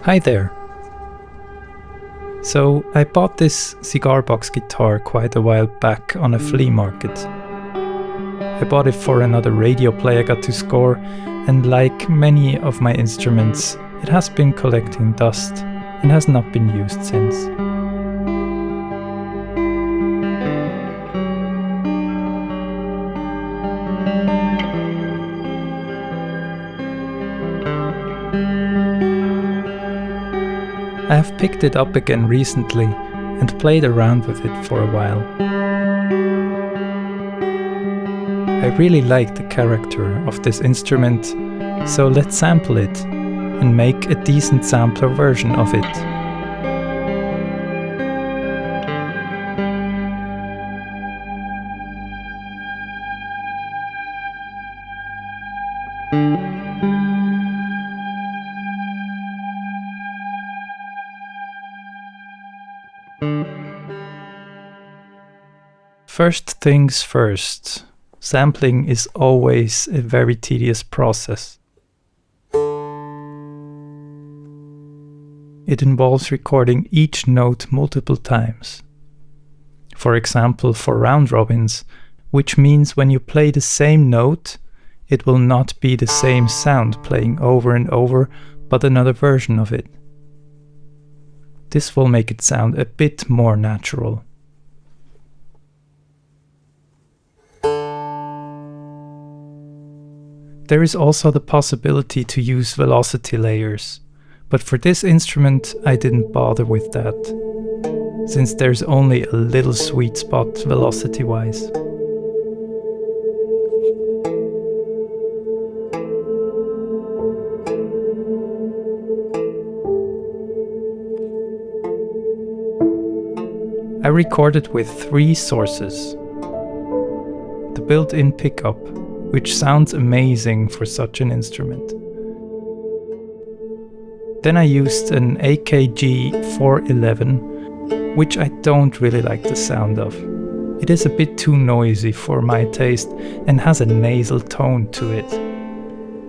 Hi there. So I bought this Cigarbox guitar quite a while back on a flea market. I bought it for another radio play I got to score, and like many of my instruments, it has been collecting dust and has not been used since. I have picked it up again recently and played around with it for a while. I really like the character of this instrument, so let's sample it and make a decent sampler version of it. First things first, sampling is always a very tedious process. It involves recording each note multiple times. For example, for round robins, which means when you play the same note, it will not be the same sound playing over and over, but another version of it. This will make it sound a bit more natural. There is also the possibility to use velocity layers, but for this instrument I didn't bother with that, since there's only a little sweet spot velocity-wise. I recorded with 3 sources. The built-in pickup, which sounds amazing for such an instrument. Then I used an AKG 411, which I don't really like the sound of. It is a bit too noisy for my taste and has a nasal tone to it.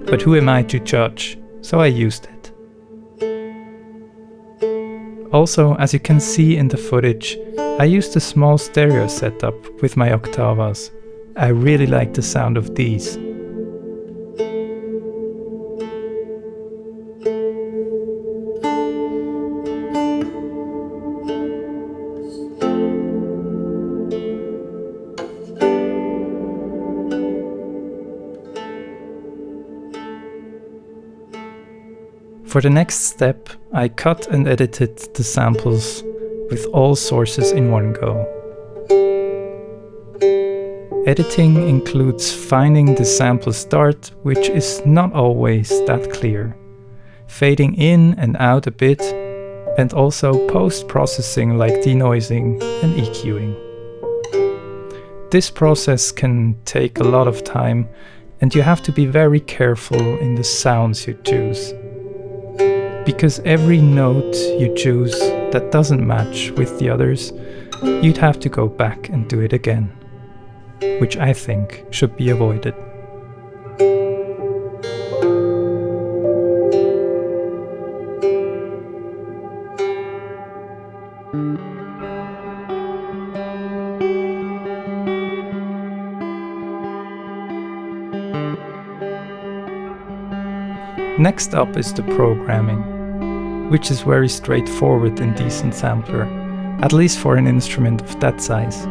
But who am I to judge? So I used it. Also, as you can see in the footage, I used a small stereo setup with my octavas. I really like the sound of these. For the next step, I cut and edited the samples with all sources in one go. Editing includes finding the sample start, which is not always that clear, fading in and out a bit, and also post-processing like denoising and EQing. This process can take a lot of time, and you have to be very careful in the sounds you choose. Because every note you choose that doesn't match with the others, you'd have to go back and do it again, which I think should be avoided. Next up is the programming, which is very straightforward in Decent Sampler, at least for an instrument of that size.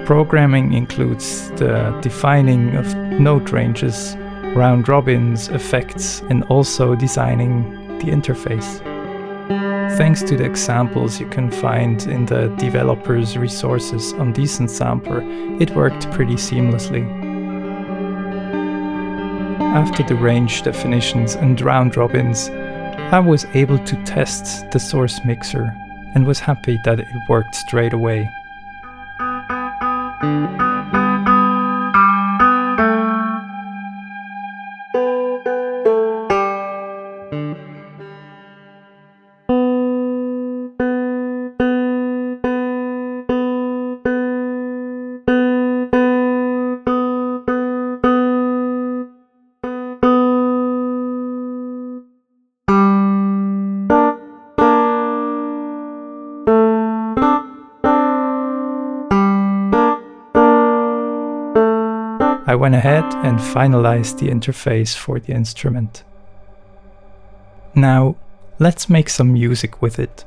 Programming includes the defining of note ranges, round robins, effects, and also designing the interface. Thanks to the examples you can find in the developers' resources on Decent Sampler, it worked pretty seamlessly. After the range definitions and round robins, I was able to test the source mixer and was happy that it worked straight away. I went ahead and finalized the interface for the instrument. Now, let's make some music with it.